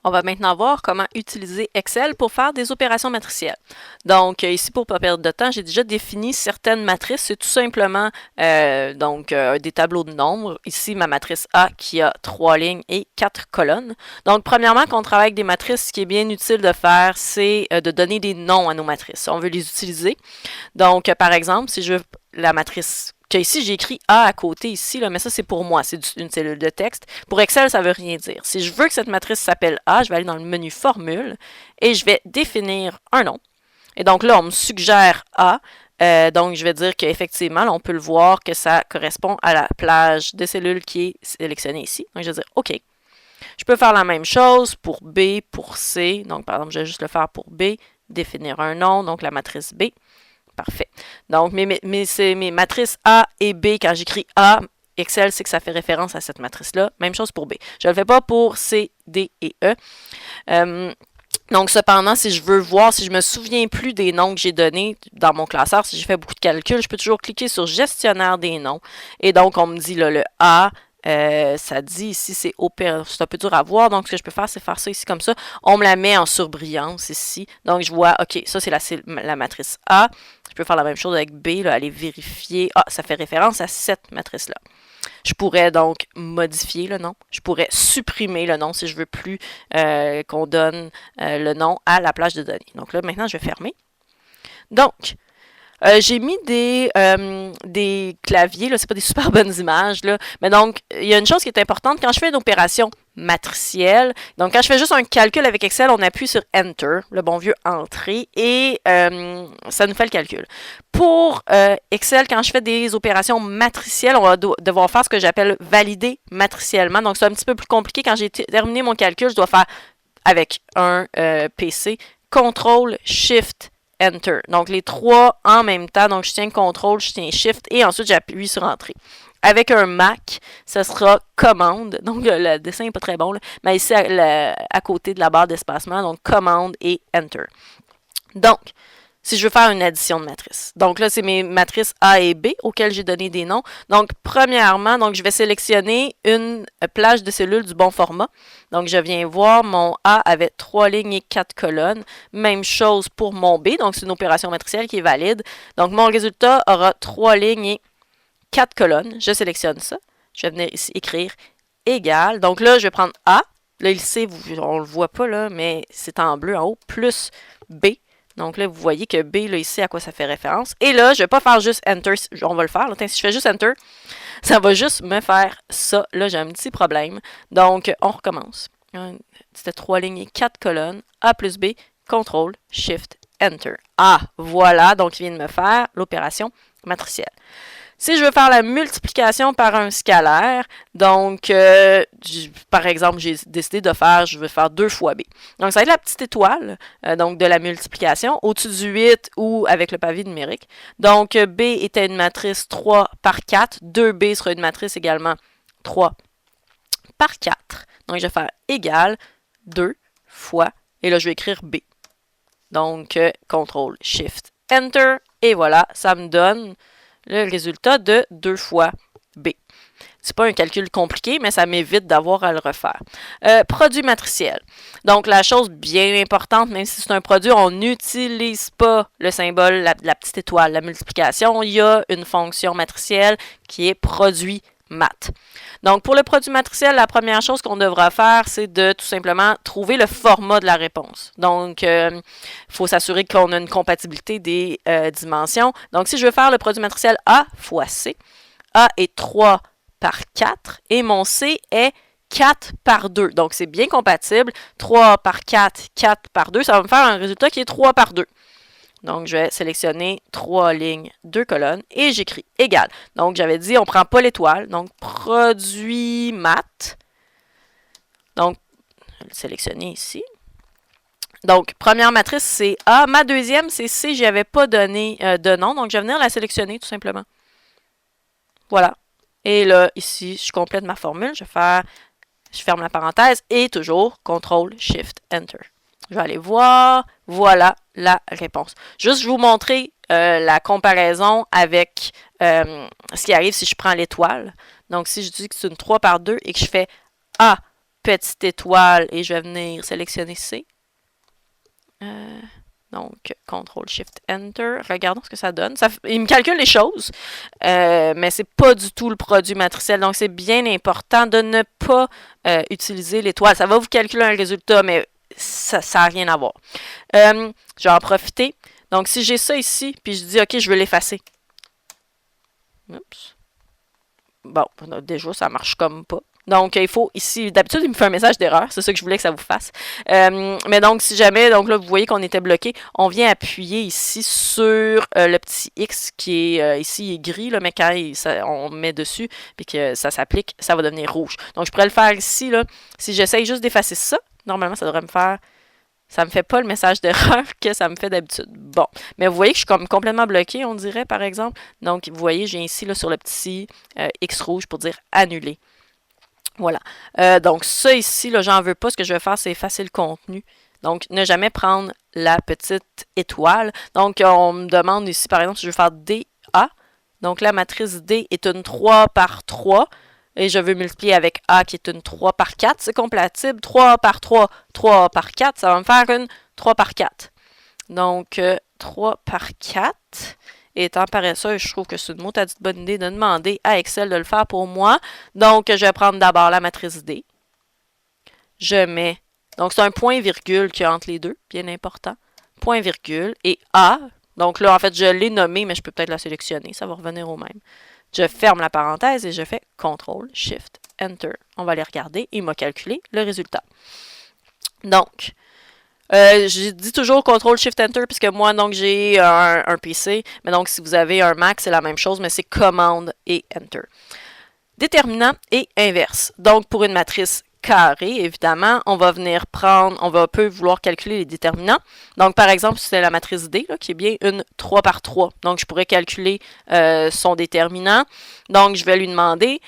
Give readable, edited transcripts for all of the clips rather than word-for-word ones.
On va maintenant voir comment utiliser Excel pour faire des opérations matricielles. Donc, ici, pour ne pas perdre de temps, j'ai déjà défini certaines matrices. C'est tout simplement des tableaux de nombres. Ici, ma matrice A qui a 3 lignes et 4 colonnes. Donc, premièrement, quand on travaille avec des matrices, ce qui est bien utile de faire, c'est de donner des noms à nos matrices. On veut les utiliser. Donc, par exemple, si je veux la matrice ici, j'ai écrit A à côté ici, là, mais ça, c'est pour moi, c'est une cellule de texte. Pour Excel, ça ne veut rien dire. Si je veux que cette matrice s'appelle A, je vais aller dans le menu Formule et je vais définir un nom. Et donc là, on me suggère A. Donc, je vais dire qu'effectivement, on peut le voir que ça correspond à la plage de cellules qui est sélectionnée ici. Donc, je vais dire OK. Je peux faire la même chose pour B, pour C. Donc, par exemple, je vais juste le faire pour B, définir un nom, donc la matrice B. Parfait. Donc, mes matrices A et B, quand j'écris A, Excel sait que ça fait référence à cette matrice-là. Même chose pour B. Je ne le fais pas pour C, D et E. Donc, cependant, si je veux voir, si je me souviens plus des noms que j'ai donnés dans mon classeur, si j'ai fait beaucoup de calculs, je peux toujours cliquer sur Gestionnaire des noms. Et donc, on me dit là, le A, ça dit ici, c'est un peu dur à voir. Donc, ce que je peux faire, c'est faire ça ici comme ça. On me la met en surbrillance ici. Donc, je vois, OK, ça, c'est la matrice A. Je peux faire la même chose avec B, là, aller vérifier. Ah, ça fait référence à cette matrice-là. Je pourrais donc modifier le nom. Je pourrais supprimer le nom si je veux plus qu'on donne le nom à la plage de données. Donc là, maintenant, je vais fermer. Donc, j'ai mis des claviers, là, c'est pas des super bonnes images, là. Mais donc, il y a une chose qui est importante quand je fais une opération matricielle. Donc, quand je fais juste un calcul avec Excel, on appuie sur Enter, le bon vieux Entrée, et ça nous fait le calcul. Pour Excel, quand je fais des opérations matricielles, on va devoir faire ce que j'appelle valider matriciellement. Donc, c'est un petit peu plus compliqué. Quand j'ai terminé mon calcul, je dois faire avec un PC, CTRL, SHIFT, Enter. Donc, les trois en même temps. Donc, je tiens CTRL, je tiens Shift et ensuite, j'appuie sur Entrée. Avec un Mac, ce sera Commande. Donc, le dessin n'est pas très bon, là, mais ici, à côté de la barre d'espacement, donc Commande et Enter. Donc, si je veux faire une addition de matrices. Donc là, c'est mes matrices A et B auxquelles j'ai donné des noms. Donc, premièrement, donc je vais sélectionner une plage de cellules du bon format. Donc, je viens voir, mon A avait 3 lignes et 4 colonnes. Même chose pour mon B. Donc, c'est une opération matricielle qui est valide. Donc, mon résultat aura 3 lignes et 4 colonnes. Je sélectionne ça. Je vais venir ici écrire égal. Donc là, je vais prendre A. Là, il sait, on ne le voit pas, là, mais c'est en bleu en haut, plus B. Donc là, vous voyez que B, là, ici, à quoi ça fait référence. Et là, je ne vais pas faire juste Enter. On va le faire. Là. Si je fais juste Enter, ça va juste me faire ça. Là, j'ai un petit problème. Donc, on recommence. C'était 3 lignes et 4 colonnes. A plus B, CTRL, SHIFT, Enter. Ah, voilà. Donc, il vient de me faire l'opération matricielle. Si je veux faire la multiplication par un scalaire, donc, par exemple, j'ai décidé de faire, je veux faire 2 fois B. Donc, ça va être la petite étoile, donc de la multiplication, au-dessus du 8 ou avec le pavé numérique. Donc, B était une matrice 3 par 4. 2B sera une matrice également 3 par 4. Donc, je vais faire égal 2 fois, et là, je vais écrire B. Donc, CTRL, SHIFT, Enter, et voilà, ça me donne le résultat de 2 fois B. C'est pas un calcul compliqué, mais ça m'évite d'avoir à le refaire. Produit matriciel. Donc, la chose bien importante, même si c'est un produit, on n'utilise pas le symbole, la petite étoile, la multiplication. Il y a une fonction matricielle qui est produit mat. Donc, pour le produit matriciel, la première chose qu'on devra faire, c'est de tout simplement trouver le format de la réponse. Donc, il faut s'assurer qu'on a une compatibilité des dimensions. Donc, si je veux faire le produit matriciel A fois C, A est 3 par 4 et mon C est 4 par 2. Donc, c'est bien compatible. 3 par 4, 4 par 2, ça va me faire un résultat qui est 3 par 2. Donc, je vais sélectionner 3 lignes, 2 colonnes et j'écris égal. Donc, j'avais dit, on ne prend pas l'étoile. Donc, produit mat. Donc, je vais le sélectionner ici. Donc, première matrice, c'est A. Ma deuxième, c'est C. Je n'avais pas donné de nom. Donc, je vais venir la sélectionner tout simplement. Voilà. Et là, ici, je complète ma formule. Je ferme la parenthèse et toujours CTRL, SHIFT, Enter. Je vais aller voir. Voilà la réponse. Juste, je vais vous montrer la comparaison avec ce qui arrive si je prends l'étoile. Donc, si je dis que c'est une 3 par 2 et que je fais A petite étoile et je vais venir sélectionner C. Donc, CTRL-SHIFT-ENTER. Regardons ce que ça donne. Il me calcule les choses, mais c'est pas du tout le produit matriciel. Donc, c'est bien important de ne pas utiliser l'étoile. Ça va vous calculer un résultat, mais ça n'a rien à voir. Je vais en profiter. Donc, si j'ai ça ici, puis je dis, OK, je veux l'effacer. Oups. Bon, déjà, ça marche comme pas. Donc, il faut ici, d'habitude, il me fait un message d'erreur. C'est ça que je voulais que ça vous fasse. Mais donc, si jamais, donc là, vous voyez qu'on était bloqué, on vient appuyer ici sur le petit X qui est ici, il est gris, là, mais quand on met dessus, puis que ça s'applique, ça va devenir rouge. Donc, je pourrais le faire ici, là. Si j'essaye juste d'effacer ça, normalement, ça devrait me faire... Ça me fait pas le message d'erreur que ça me fait d'habitude. Bon, mais vous voyez que je suis comme complètement bloqué, on dirait, par exemple. Donc, vous voyez, j'ai ici, là, sur le petit X rouge pour dire annuler. Voilà. Donc, ça ici, là, j'en veux pas. Ce que je vais faire, c'est effacer le contenu. Donc, ne jamais prendre la petite étoile. Donc, on me demande ici, par exemple, si je veux faire DA. Donc, la matrice D est une 3 par 3. Et je veux multiplier avec A qui est une 3 par 4. C'est compatible. 3 par 3, 3 par 4. Ça va me faire une 3 par 4. Donc, 3 par 4. Étant paresseux, je trouve que c'est une maudite bonne idée de demander à Excel de le faire pour moi. Donc, je vais prendre d'abord la matrice D. Je mets... Donc, c'est un point-virgule qu'il y a entre les deux. Bien important. Point-virgule. Et A. Donc là, en fait, je l'ai nommé, mais je peux peut-être la sélectionner. Ça va revenir au même. Je ferme la parenthèse et je fais CTRL-SHIFT-ENTER. On va aller regarder. Il m'a calculé le résultat. Donc, je dis toujours CTRL-SHIFT-ENTER puisque moi, donc, j'ai un PC. Mais donc, si vous avez un Mac, c'est la même chose, mais c'est commande et Enter. Déterminant et inverse. Donc, pour une matrice carrée, évidemment, on va venir prendre, on va peu vouloir calculer les déterminants. Donc, par exemple, si c'est la matrice D, là, qui est bien une 3 par 3. Donc, je pourrais calculer son déterminant. Donc, je vais lui demander,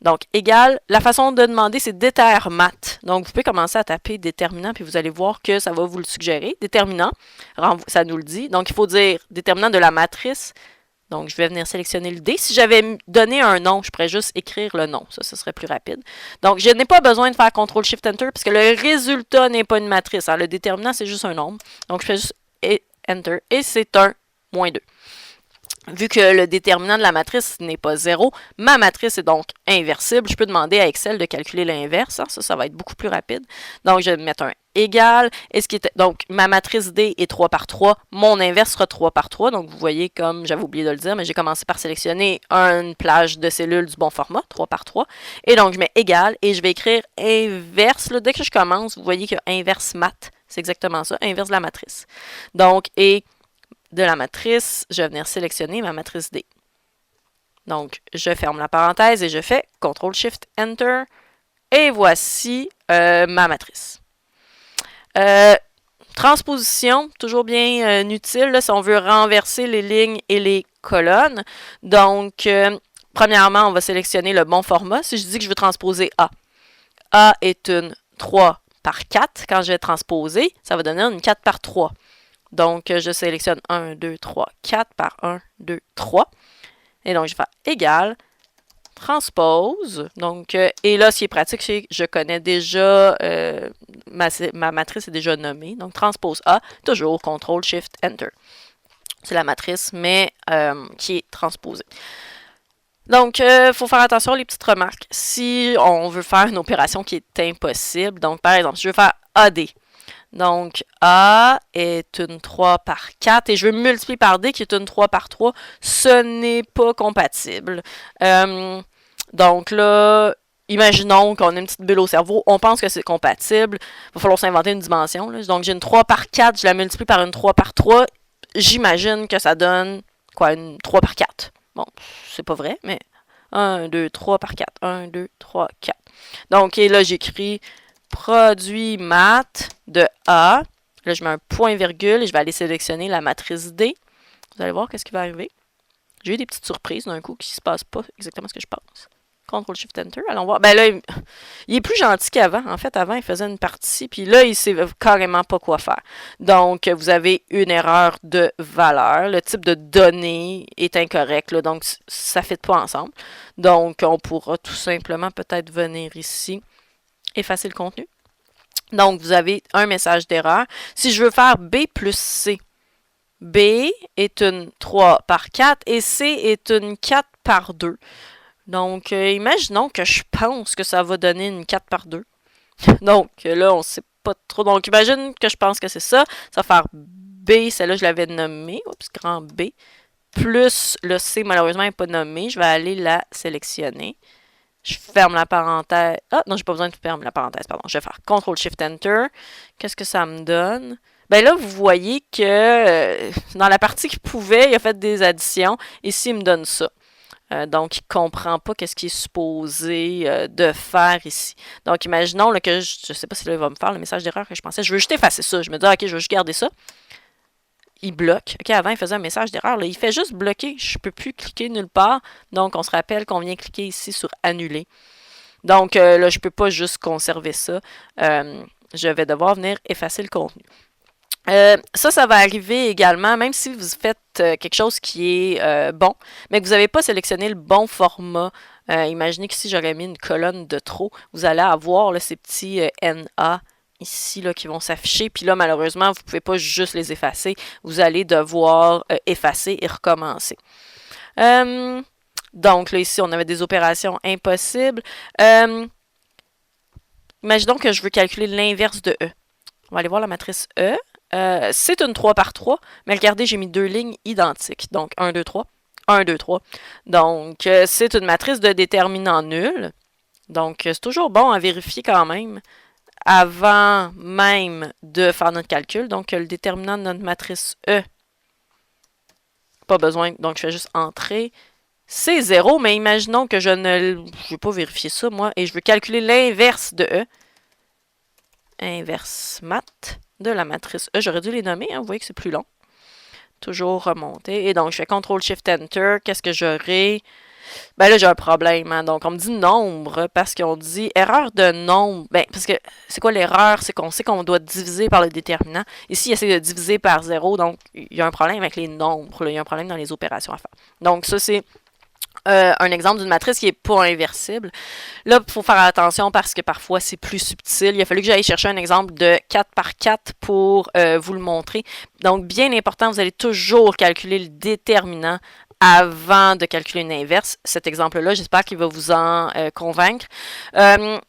donc, égal, la façon de demander, c'est détermat. Donc, vous pouvez commencer à taper déterminant, puis vous allez voir que ça va vous le suggérer. Déterminant, ça nous le dit. Donc, il faut dire déterminant de la matrice. Donc, je vais venir sélectionner le D. Si j'avais donné un nom, je pourrais juste écrire le nom. Ça, ce serait plus rapide. Donc, je n'ai pas besoin de faire CTRL-SHIFT-ENTER parce que le résultat n'est pas une matrice. Hein. Le déterminant, c'est juste un nombre. Donc, je fais juste Enter et c'est un -2. Vu que le déterminant de la matrice n'est pas 0, ma matrice est donc inversible. Je peux demander à Excel de calculer l'inverse. Hein. Ça va être beaucoup plus rapide. Donc, je vais mettre un égal. Donc, ma matrice D est 3 par 3. Mon inverse sera 3 par 3. Donc, vous voyez, comme j'avais oublié de le dire, mais j'ai commencé par sélectionner une plage de cellules du bon format, 3 par 3. Et donc, je mets égal et je vais écrire inverse. Là, dès que je commence, vous voyez que inverse mat. C'est exactement ça, inverse de la matrice. Donc, et de la matrice, je vais venir sélectionner ma matrice D. Donc, je ferme la parenthèse et je fais CTRL-SHIFT-ENTER. Et voici ma matrice. Transposition, toujours bien utile là, si on veut renverser les lignes et les colonnes. Donc, premièrement, on va sélectionner le bon format. Si je dis que je veux transposer A, A est une 3 par 4. Quand je vais transposer, ça va donner une 4 par 3. Donc, je sélectionne 1, 2, 3, 4 par 1, 2, 3. Et donc, je vais faire égal, transpose. Donc, et là, ce qui est pratique, c'est que je connais déjà, ma matrice est déjà nommée. Donc, transpose A, toujours CTRL-SHIFT-ENTER. C'est la matrice, mais qui est transposée. Donc, il faut faire attention aux petites remarques. Si on veut faire une opération qui est impossible, donc, par exemple, si je veux faire AD, donc, A est une 3 par 4 et je veux multiplier par D qui est une 3 par 3. Ce n'est pas compatible. Donc là, imaginons qu'on a une petite bulle au cerveau. On pense que c'est compatible. Il va falloir s'inventer une dimension. Là. Donc, j'ai une 3 par 4, je la multiplie par une 3 par 3. J'imagine que ça donne, quoi, une 3 par 4. Bon, c'est pas vrai, mais 1, 2, 3 par 4. 1, 2, 3, 4. Donc, et là, j'écris produit mat de A. Là, je mets un point-virgule et je vais aller sélectionner la matrice D. Vous allez voir qu'est-ce qui va arriver. J'ai eu des petites surprises d'un coup qui ne se passe pas exactement ce que je pense. CTRL-SHIFT-ENTER. Allons voir. Ben là, il est plus gentil qu'avant. En fait, avant, il faisait une partie, puis là, il ne sait carrément pas quoi faire. Donc, vous avez une erreur de valeur. Le type de données est incorrect, là, donc ça ne fit pas ensemble. Donc, on pourra tout simplement peut-être venir ici effacer le contenu. Donc, vous avez un message d'erreur. Si je veux faire B plus C, B est une 3 par 4 et C est une 4 par 2. Donc, imaginons que je pense que ça va donner une 4 par 2. Donc, là, on ne sait pas trop. Donc, imagine que je pense que c'est ça. Ça va faire B, celle-là, je l'avais nommée. Oups, grand B. Plus le C, malheureusement, n'est pas nommé. Je vais aller la sélectionner. Je ferme la parenthèse. Ah, non, j'ai pas besoin de fermer la parenthèse, pardon. Je vais faire CTRL-SHIFT-ENTER. Qu'est-ce que ça me donne? Ben là, vous voyez que dans la partie qu'il pouvait, il a fait des additions. Ici, il me donne ça. Donc, il ne comprend pas qu'est-ce qu'il est supposé de faire ici. Donc, imaginons là, que je ne sais pas si là, il va me faire le message d'erreur que je pensais. Je veux juste effacer ça. Je me dis, OK, je veux juste garder ça. Il bloque. OK, avant, il faisait un message d'erreur. Là, il fait juste bloquer. Je ne peux plus cliquer nulle part. Donc, on se rappelle qu'on vient cliquer ici sur Annuler. Donc, là, je ne peux pas juste conserver ça. Je vais devoir venir effacer le contenu. Ça va arriver également, même si vous faites quelque chose qui est bon, mais que vous n'avez pas sélectionné le bon format. Imaginez que si j'aurais mis une colonne de trop, vous allez avoir là, ces petits NA ici là, qui vont s'afficher. Puis là, malheureusement, vous ne pouvez pas juste les effacer. Vous allez devoir effacer et recommencer. Donc là, ici, on avait des opérations impossibles. Imaginons que je veux calculer l'inverse de E. On va aller voir la matrice E. C'est une 3 par 3, mais regardez, j'ai mis deux lignes identiques. Donc, 1, 2, 3, 1, 2, 3. Donc, c'est une matrice de déterminant nul. Donc, c'est toujours bon à vérifier quand même avant même de faire notre calcul. Donc, le déterminant de notre matrice E, pas besoin. Donc, je fais juste entrer. C'est 0, mais imaginons que je ne vais pas vérifier ça, moi, et je veux calculer l'inverse de E. Inverse mat de la matrice E. J'aurais dû les nommer, hein, vous voyez que c'est plus long. Toujours remonter. Et donc, je fais CTRL-SHIFT-ENTER. Qu'est-ce que j'aurai? Ben là, j'ai un problème. Hein. Donc, on me dit nombre parce qu'on dit erreur de nombre. Ben, parce que c'est quoi l'erreur? C'est qu'on sait qu'on doit diviser par le déterminant. Ici, il essaie de diviser par 0. Donc, il y a un problème avec les nombres. Là. Il y a un problème dans les opérations à faire. Donc, ça, c'est un exemple d'une matrice qui n'est pas inversible. Là, il faut faire attention parce que parfois, c'est plus subtil. Il a fallu que j'aille chercher un exemple de 4 par 4 pour vous le montrer. Donc, bien important, vous allez toujours calculer le déterminant avant de calculer une inverse. Cet exemple-là, j'espère qu'il va vous en convaincre. Je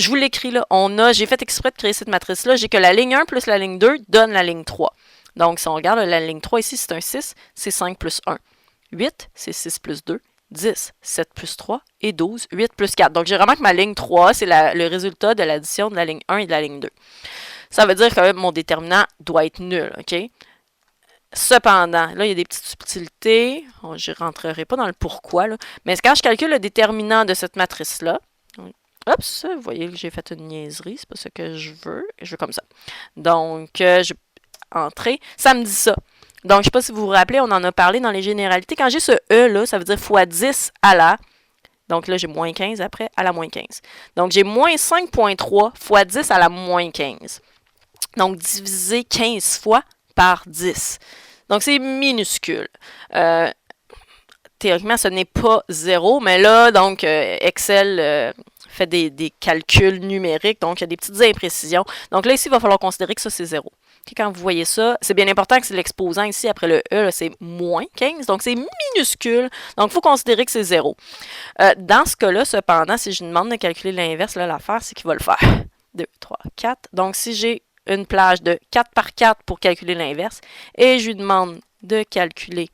vous l'écris là. J'ai fait exprès de créer cette matrice-là. J'ai que la ligne 1 plus la ligne 2 donne la ligne 3. Donc, si on regarde la ligne 3 ici, c'est un 6, c'est 5 plus 1. 8, c'est 6 plus 2. 10, 7 plus 3 et 12, 8 plus 4. Donc, j'ai vraiment que ma ligne 3, c'est le résultat de l'addition de la ligne 1 et de la ligne 2. Ça veut dire que mon déterminant doit être nul, OK? Cependant, là, il y a des petites subtilités. Je ne rentrerai pas dans le pourquoi, là. Mais quand je calcule le déterminant de cette matrice-là, oups, vous voyez que j'ai fait une niaiserie, c'est pas ce que je veux. Je veux comme ça. Donc, je vais entrer. Ça me dit ça. Donc, je ne sais pas si vous vous rappelez, on en a parlé dans les généralités. Quand j'ai ce E-là, ça veut dire fois 10 à la... Donc là, j'ai moins 15 après, à la moins 15. Donc, j'ai moins 5.3 fois 10 à la moins 15. Donc, diviser 15 fois par 10. Donc, c'est minuscule. Théoriquement, ce n'est pas 0, mais là, donc, Excel fait des calculs numériques, donc il y a des petites imprécisions. Donc là, ici, il va falloir considérer que ça, c'est 0. Okay, quand vous voyez ça, c'est bien important que c'est l'exposant ici, après le E, c'est moins 15, donc c'est minuscule. Donc, il faut considérer que c'est 0. Dans ce cas-là, cependant, si je demande de calculer l'inverse, l'affaire, c'est qu'il va le faire. 2, 3, 4. Donc, si j'ai une plage de 4 par 4 pour calculer l'inverse, et je lui demande de calculer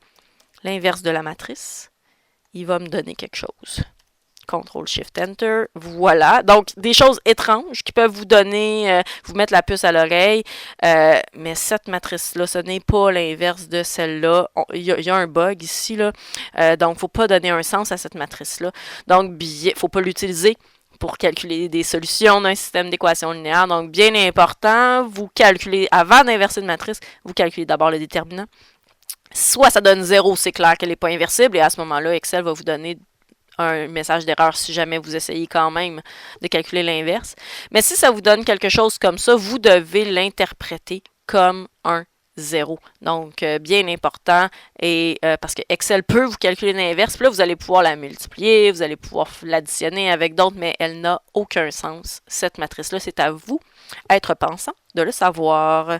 l'inverse de la matrice, il va me donner quelque chose. CTRL-SHIFT-ENTER, voilà. Donc, des choses étranges qui peuvent vous donner, vous mettre la puce à l'oreille, mais cette matrice-là, ce n'est pas l'inverse de celle-là. Il y a un bug ici, là. Donc, il ne faut pas donner un sens à cette matrice-là. Donc, il ne faut pas l'utiliser pour calculer des solutions d'un système d'équations linéaires. Donc, bien important, vous calculez, avant d'inverser une matrice, vous calculez d'abord le déterminant. Soit ça donne 0, c'est clair qu'elle n'est pas inversible, et à ce moment-là, Excel va vous donner un message d'erreur si jamais vous essayez quand même de calculer l'inverse. Mais si ça vous donne quelque chose comme ça, vous devez l'interpréter comme un 0. Donc, bien important, et parce que Excel peut vous calculer l'inverse, puis là, vous allez pouvoir la multiplier, vous allez pouvoir l'additionner avec d'autres, mais elle n'a aucun sens, cette matrice-là. C'est à vous, être pensant, de le savoir.